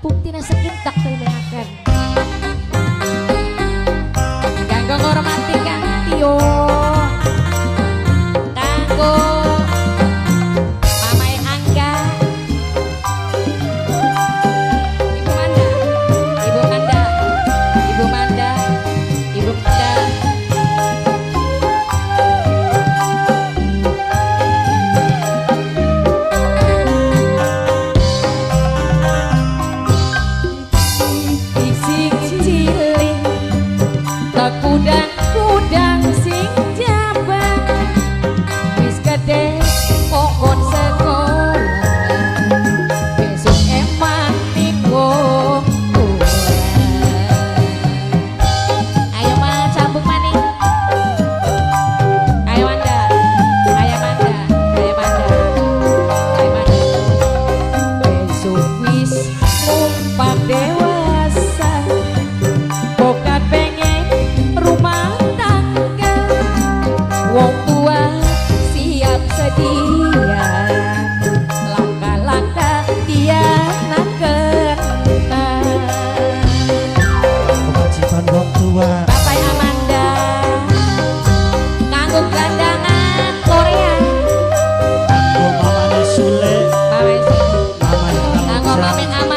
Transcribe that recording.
buktinya sekintak terlihatkan. Kanggo ngormati Kang Tio, kanggo Mamae Angga, Ibu Manda, Ibu Manda, Ibu Manda, Ibu Manda. Kudang-kudang sing jabang wis gede kokon sekolah besok emang minggu ayo mas sambung maning ayo Manda ayo Manda ayo Manda ayo Manda besok wis numpak dewasa bukan pengen rumah tangga wong tua siap sedia langkah-langkah dia nak kena kewajiban wong tua Bapak Amanda nganggo gelandangan Korea kanggo mamane Sule Mame mamane nganggo Mame Amanda